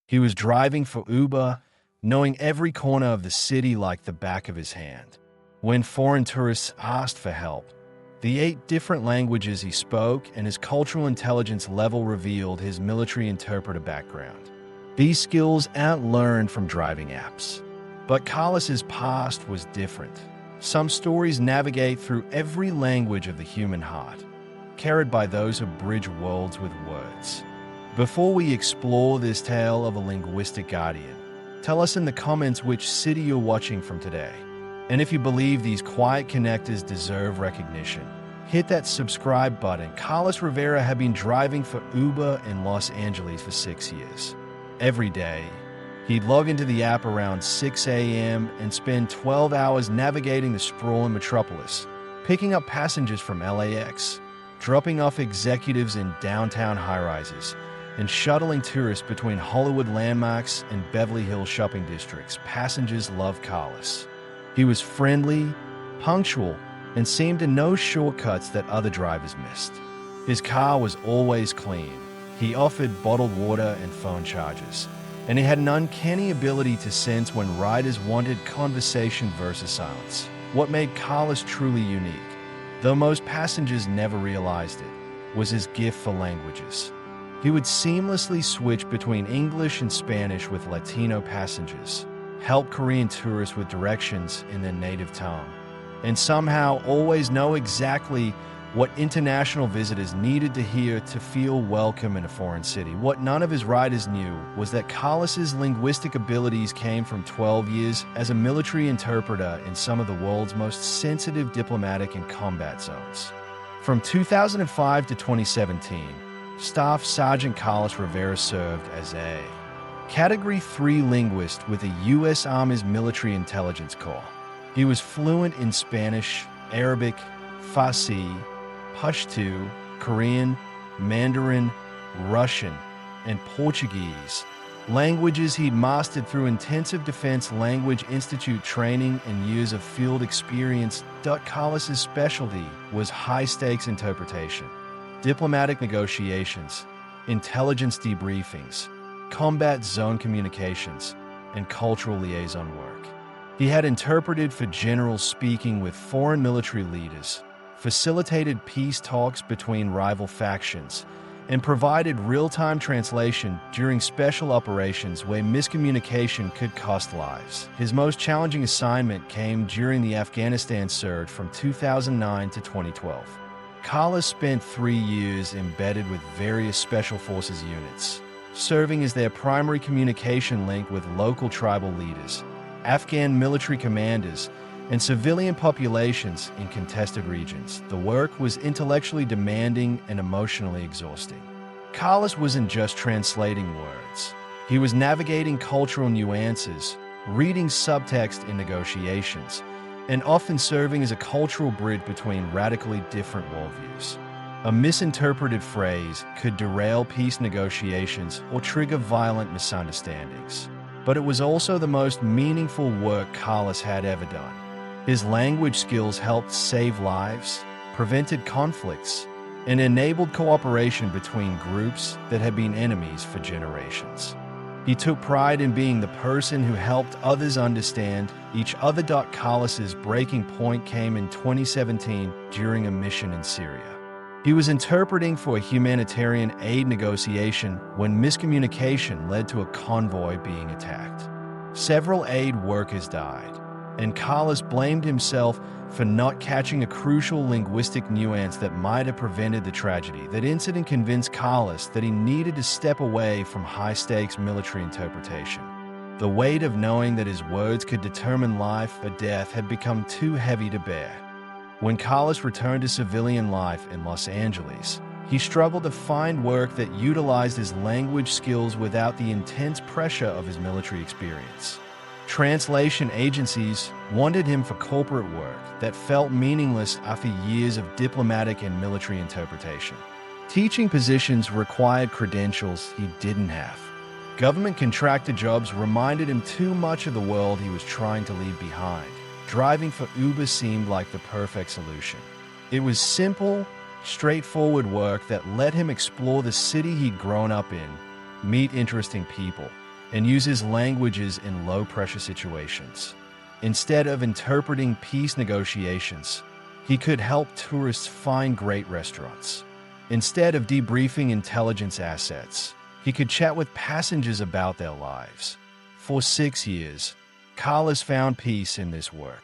He was driving for Uber, knowing every corner of the city like the back of his hand. When foreign tourists asked for help, the 8 different languages he spoke and his cultural intelligence level revealed his military interpreter background. These skills aren't learned from driving apps. But Carlos's past was different. Some stories navigate through every language of the human heart, carried by those who bridge worlds with words. Before we explore this tale of a linguistic guardian, tell us in the comments which city you're watching from today. And if you believe these quiet connectors deserve recognition, hit that subscribe button. Carlos Rivera had been driving for Uber in Los Angeles for 6 years. Every day, he'd log into the app around 6 a.m. and spend 12 hours navigating the sprawling metropolis, picking up passengers from LAX, dropping off executives in downtown high-rises, and shuttling tourists between Hollywood landmarks and Beverly Hills shopping districts. Passengers loved Carlos. He was friendly, punctual, and seemed to know shortcuts that other drivers missed. His car was always clean. He offered bottled water and phone chargers, and he had an uncanny ability to sense when riders wanted conversation versus silence. What made Carlos truly unique, though most passengers never realized it, was his gift for languages. He would seamlessly switch between English and Spanish with Latino passengers, help Korean tourists with directions in their native tongue, and somehow always know exactly what international visitors needed to hear to feel welcome in a foreign city. What none of his riders knew was that Carlos's linguistic abilities came from 12 years as a military interpreter in some of the world's most sensitive diplomatic and combat zones. From 2005 to 2017, Staff Sergeant Carlos Rivera served as a Category 3 linguist with the U.S. Army's Military Intelligence Corps. He was fluent in Spanish, Arabic, Farsi, Pashto, Korean, Mandarin, Russian, and Portuguese, languages he'd mastered through intensive Defense Language Institute training and years of field experience. Carlos's specialty was high-stakes interpretation, diplomatic negotiations, intelligence debriefings, combat zone communications, and cultural liaison work. He had interpreted for generals speaking with foreign military leaders, facilitated peace talks between rival factions, and provided real-time translation during special operations where miscommunication could cost lives. His most challenging assignment came during the Afghanistan surge from 2009 to 2012. Carlos spent 3 years embedded with various Special Forces units, serving as their primary communication link with local tribal leaders, Afghan military commanders, and civilian populations in contested regions. The work was intellectually demanding and emotionally exhausting. Carlos wasn't just translating words. He was navigating cultural nuances, reading subtext in negotiations, and often serving as a cultural bridge between radically different worldviews. A misinterpreted phrase could derail peace negotiations or trigger violent misunderstandings. But it was also the most meaningful work Carlos had ever done. His language skills helped save lives, prevented conflicts, and enabled cooperation between groups that had been enemies for generations. He took pride in being the person who helped others understand each other. Carlos's breaking point came in 2017 during a mission in Syria. He was interpreting for a humanitarian aid negotiation when miscommunication led to a convoy being attacked. Several aid workers died, and Carlos blamed himself for not catching a crucial linguistic nuance that might have prevented the tragedy. That incident convinced Carlos that he needed to step away from high-stakes military interpretation. The weight of knowing that his words could determine life or death had become too heavy to bear. When Carlos returned to civilian life in Los Angeles, he struggled to find work that utilized his language skills without the intense pressure of his military experience. Translation agencies wanted him for corporate work that felt meaningless after years of diplomatic and military interpretation. Teaching positions required credentials he didn't have. Government contractor jobs reminded him too much of the world he was trying to leave behind. Driving for Uber seemed like the perfect solution. It was simple, straightforward work that let him explore the city he'd grown up in, meet interesting people, and uses languages in low-pressure situations. Instead of interpreting peace negotiations, he could help tourists find great restaurants. Instead of debriefing intelligence assets, he could chat with passengers about their lives. For 6 years, Carlos found peace in this work.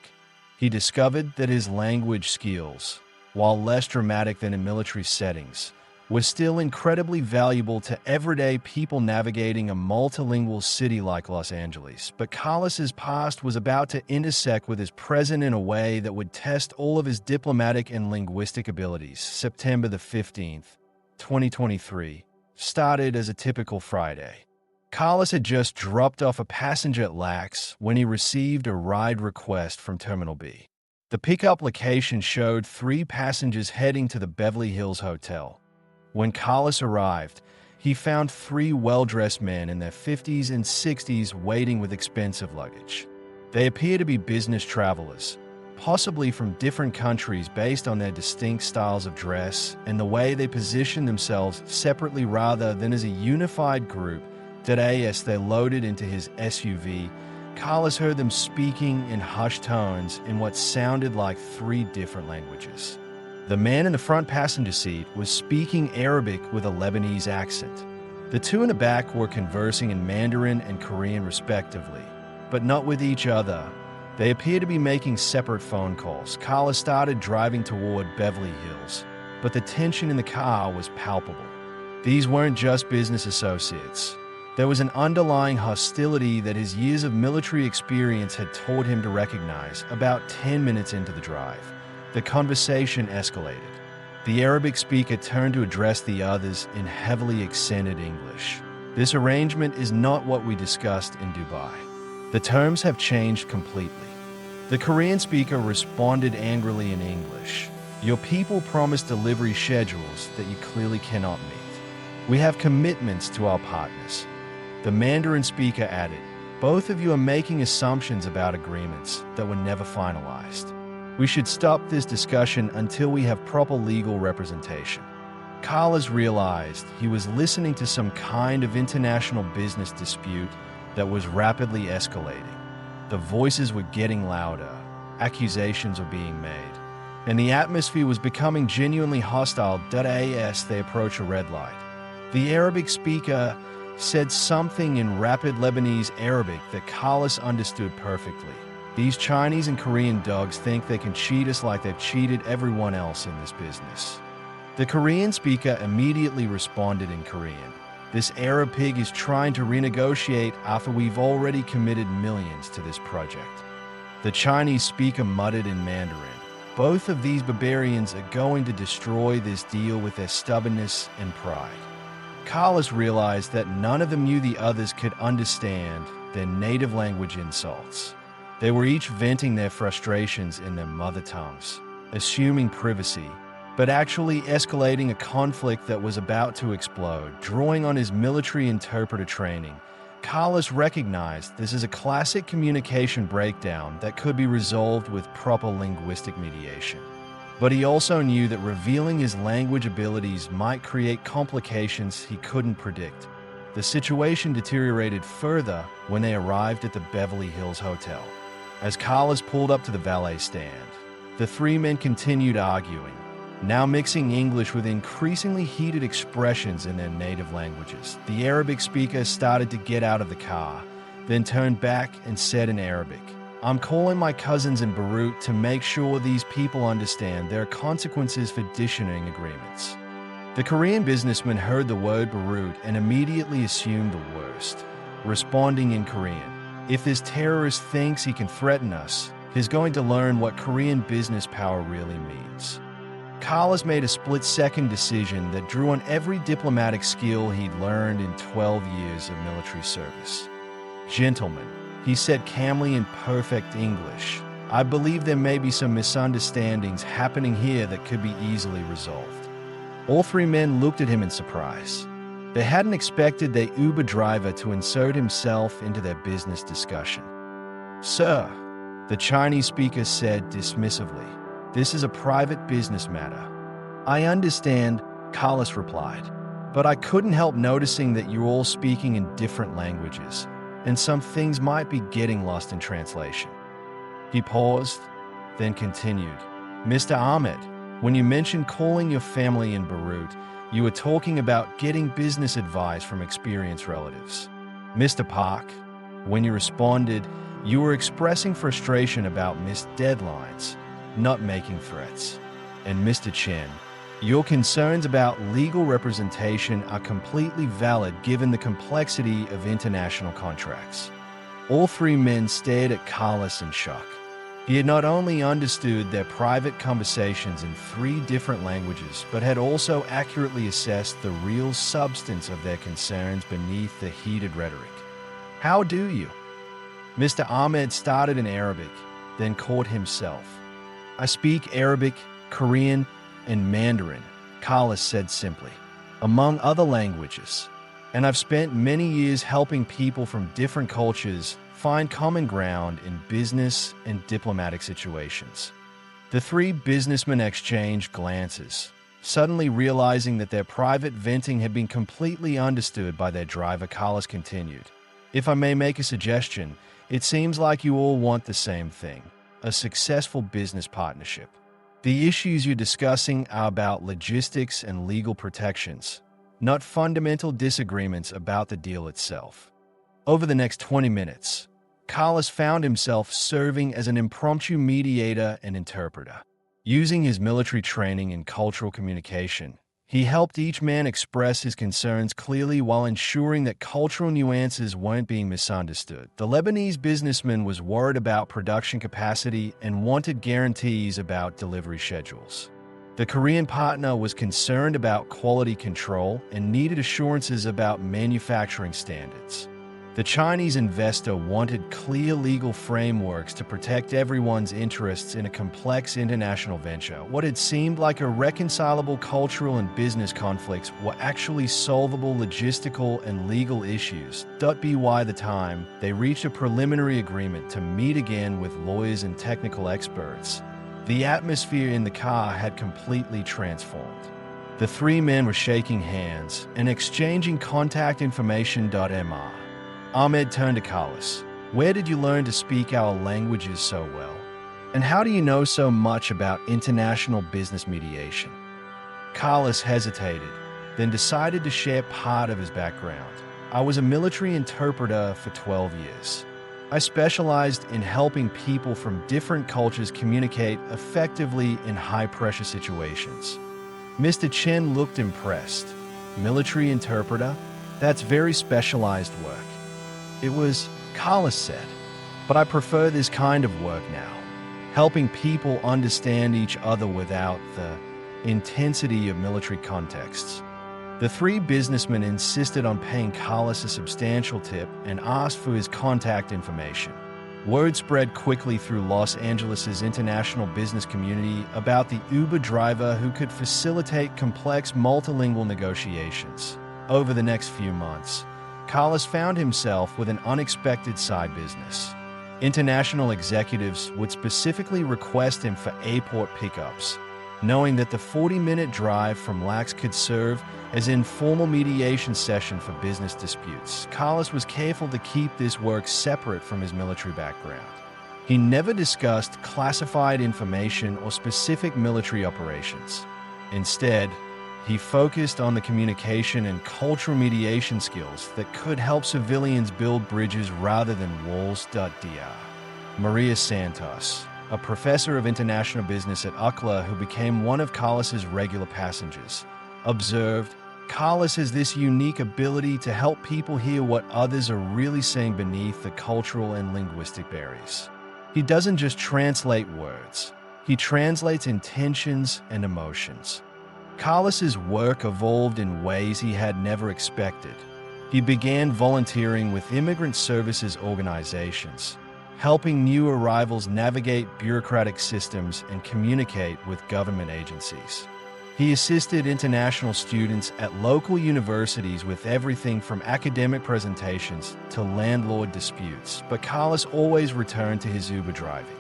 He discovered that his language skills, while less dramatic than in military settings, were still incredibly valuable to everyday people navigating a multilingual city like Los Angeles. But Carlos's past was about to intersect with his present in a way that would test all of his diplomatic and linguistic abilities. September the 15th, 2023, started as a typical Friday. Carlos had just dropped off a passenger at LAX when he received a ride request from Terminal B. The pickup location showed 3 passengers heading to the Beverly Hills Hotel. When Carlos arrived, he found 3 well-dressed men in their 50s and 60s waiting with expensive luggage. They appear to be business travelers, possibly from different countries based on their distinct styles of dress and the way they position themselves separately rather than as a unified group. As they loaded into his SUV, Carlos heard them speaking in hushed tones in what sounded like 3 different languages. The man in the front passenger seat was speaking Arabic with a Lebanese accent. The 2 in the back were conversing in Mandarin and Korean respectively, but not with each other. They appeared to be making separate phone calls. Carlos started driving toward Beverly Hills, but the tension in the car was palpable. These weren't just business associates. There was an underlying hostility that his years of military experience had taught him to recognize. About 10 minutes into the drive, the conversation escalated. The Arabic speaker turned to address the others in heavily accented English. This arrangement is not what we discussed in Dubai. The terms have changed completely. The Korean speaker responded angrily in English. Your people promised delivery schedules that you clearly cannot meet. We have commitments to our partners. The Mandarin speaker added, both of you are making assumptions about agreements that were never finalized. We should stop this discussion until we have proper legal representation. Carlos realized he was listening to some kind of international business dispute that was rapidly escalating. The voices were getting louder, accusations were being made, and the atmosphere was becoming genuinely hostile. As they approached a red light, the Arabic speaker said something in rapid Lebanese Arabic that Carlos understood perfectly. These Chinese and Korean dogs think they can cheat us like they've cheated everyone else in this business. The Korean speaker immediately responded in Korean. This Arab pig is trying to renegotiate after we've already committed millions to this project. The Chinese speaker muttered in Mandarin. Both of these barbarians are going to destroy this deal with their stubbornness and pride. Carlos realized that none of them knew the others could understand their native language insults. They were each venting their frustrations in their mother tongues, assuming privacy, but actually escalating a conflict that was about to explode. Drawing on his military interpreter training, Carlos recognized this as a classic communication breakdown that could be resolved with proper linguistic mediation. But he also knew that revealing his language abilities might create complications he couldn't predict. The situation deteriorated further when they arrived at the Beverly Hills Hotel. As Carlos pulled up to the valet stand, the 3 men continued arguing, now mixing English with increasingly heated expressions in their native languages. The Arabic speaker started to get out of the car, then turned back and said in Arabic, I'm calling my cousins in Beirut to make sure these people understand there are consequences for dishing agreements. The Korean businessman heard the word Beirut and immediately assumed the worst, responding in Korean. If this terrorist thinks he can threaten us, he's going to learn what Korean business power really means. Carlos made a split-second decision that drew on every diplomatic skill he'd learned in 12 years of military service. Gentlemen, he said calmly in perfect English, I believe there may be some misunderstandings happening here that could be easily resolved. All 3 men looked at him in surprise. They hadn't expected their Uber driver to insert himself into their business discussion. Sir, the Chinese speaker said dismissively, this is a private business matter. I understand, Carlos replied. but I couldn't help noticing that you're all speaking in different languages, and some things might be getting lost in translation." He paused, then continued, "Mr. Ahmed, when you mentioned calling your family in Beirut, you were talking about getting business advice from experienced relatives. Mr. Park, when you responded, you were expressing frustration about missed deadlines, not making threats. And Mr. Chen, your concerns about legal representation are completely valid given the complexity of international contracts." All three men stared at Carlos in shock. He had not only understood their private conversations in 3 different languages, but had also accurately assessed the real substance of their concerns beneath the heated rhetoric. "How do you?" Mr. Ahmed started in Arabic, then caught himself. "I speak Arabic, Korean, and Mandarin," Carlos said simply, "among other languages. And I've spent many years helping people from different cultures find common ground in business and diplomatic situations." The 3 businessmen exchanged glances, suddenly realizing that their private venting had been completely understood by their driver. Carlos continued, "If I may make a suggestion, it seems like you all want the same thing, a successful business partnership. The issues you're discussing are about logistics and legal protections, not fundamental disagreements about the deal itself." Over the next 20 minutes, Carlos found himself serving as an impromptu mediator and interpreter. Using his military training in cultural communication, he helped each man express his concerns clearly while ensuring that cultural nuances weren't being misunderstood. The Lebanese businessman was worried about production capacity and wanted guarantees about delivery schedules. The Korean partner was concerned about quality control and needed assurances about manufacturing standards. The Chinese investor wanted clear legal frameworks to protect everyone's interests in a complex international venture. What had seemed like irreconcilable cultural and business conflicts were actually solvable logistical and legal issues. By the time they reached a preliminary agreement to meet again with lawyers and technical experts, the atmosphere in the car had completely transformed. The 3 men were shaking hands and exchanging contact information. Mr. Ahmed turned to Carlos. "Where did you learn to speak our languages so well? And how do you know so much about international business mediation?" Carlos hesitated, then decided to share part of his background. "I was a military interpreter for 12 years. I specialized in helping people from different cultures communicate effectively in high-pressure situations." Mr. Chen looked impressed. "Military interpreter? That's very specialized work." "It was," Carlos said, "but I prefer this kind of work now, helping people understand each other without the intensity of military contexts." The 3 businessmen insisted on paying Carlos a substantial tip and asked for his contact information. Word spread quickly through Los Angeles' international business community about the Uber driver who could facilitate complex multilingual negotiations. Over the next few months, Carlos found himself with an unexpected side business. International executives would specifically request him for airport pickups, knowing that the 40-minute drive from Lax could serve as an informal mediation session for business disputes. Carlos was careful to keep this work separate from his military background. He never discussed classified information or specific military operations. Instead, he focused on the communication and cultural mediation skills that could help civilians build bridges rather than walls. Dr. Maria Santos, a professor of international business at UCLA who became one of Carlos's regular passengers, observed, "Carlos has this unique ability to help people hear what others are really saying beneath the cultural and linguistic barriers. He doesn't just translate words, he translates intentions and emotions." Carlos's work evolved in ways he had never expected. He began volunteering with immigrant services organizations, helping new arrivals navigate bureaucratic systems and communicate with government agencies. He assisted international students at local universities with everything from academic presentations to landlord disputes, but Carlos always returned to his Uber driving.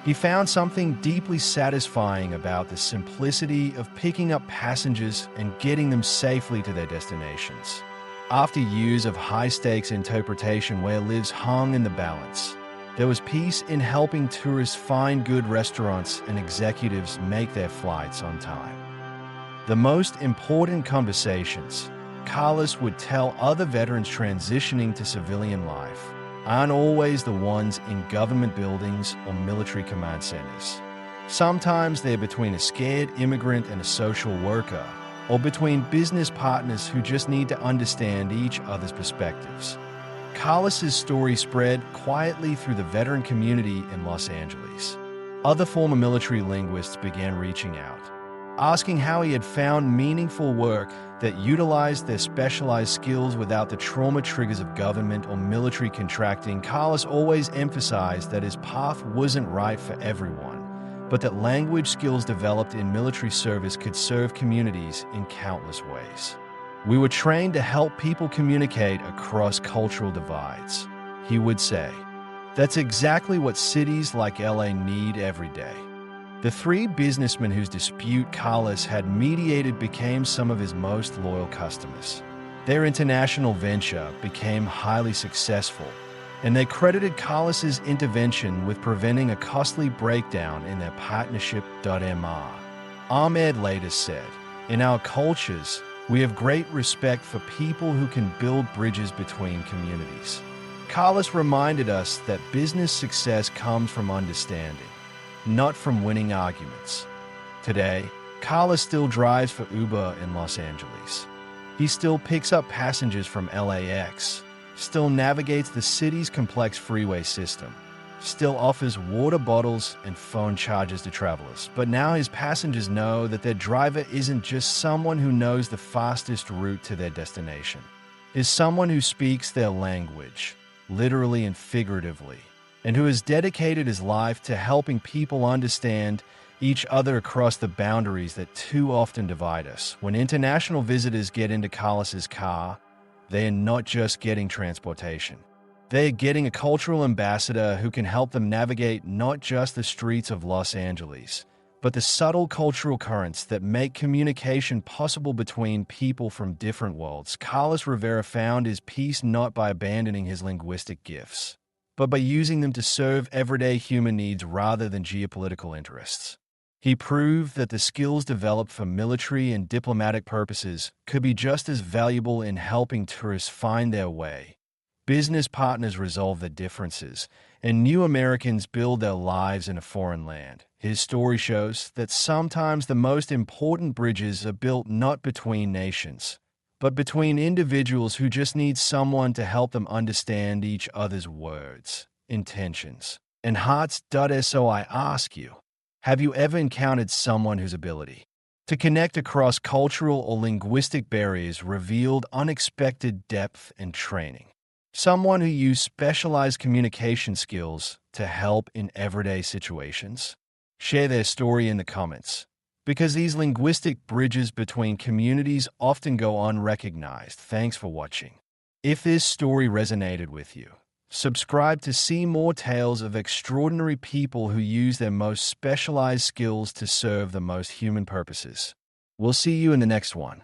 He found something deeply satisfying about the simplicity of picking up passengers and getting them safely to their destinations. After years of high-stakes interpretation where lives hung in the balance, there was peace in helping tourists find good restaurants and executives make their flights on time. The most important conversations Carlos would tell other veterans transitioning to civilian life aren't always the ones in government buildings or military command centers. Sometimes they're between a scared immigrant and a social worker, or between business partners who just need to understand each other's perspectives. Carlos's story spread quietly through the veteran community in Los Angeles. Other former military linguists began reaching out, asking how he had found meaningful work that utilized their specialized skills without the trauma triggers of government or military contracting. Carlos always emphasized that his path wasn't right for everyone, but that language skills developed in military service could serve communities in countless ways. "We were trained to help people communicate across cultural divides," he would say. "That's exactly what cities like LA need every day." The three businessmen whose dispute Carlos had mediated became some of his most loyal customers. Their international venture became highly successful, and they credited Carlos's intervention with preventing a costly breakdown in their partnership. Ahmed later said, "In our cultures, we have great respect for people who can build bridges between communities." Carlos reminded us that business success comes from understanding, not from winning arguments. Today, Carlos still drives for Uber in Los Angeles. He still picks up passengers from LAX, still navigates the city's complex freeway system, still offers water bottles and phone chargers to travelers. But now his passengers know that their driver isn't just someone who knows the fastest route to their destination, is someone who speaks their language, literally and figuratively, and who has dedicated his life to helping people understand each other across the boundaries that too often divide us. When international visitors get into Carlos's car, they are not just getting transportation. They are getting a cultural ambassador who can help them navigate not just the streets of Los Angeles, but the subtle cultural currents that make communication possible between people from different worlds. Carlos Rivera found his peace not by abandoning his linguistic gifts, but by using them to serve everyday human needs rather than geopolitical interests. He proved that the skills developed for military and diplomatic purposes could be just as valuable in helping tourists find their way, business partners resolve their differences, and new Americans build their lives in a foreign land. His story shows that sometimes the most important bridges are built not between nations, but between individuals who just need someone to help them understand each other's words, intentions, and hearts. So I ask you, have you ever encountered someone whose ability to connect across cultural or linguistic barriers revealed unexpected depth and training? Someone who used specialized communication skills to help in everyday situations? Share their story in the comments, because these linguistic bridges between communities often go unrecognized. Thanks for watching. If this story resonated with you, subscribe to see more tales of extraordinary people who use their most specialized skills to serve the most human purposes. We'll see you in the next one.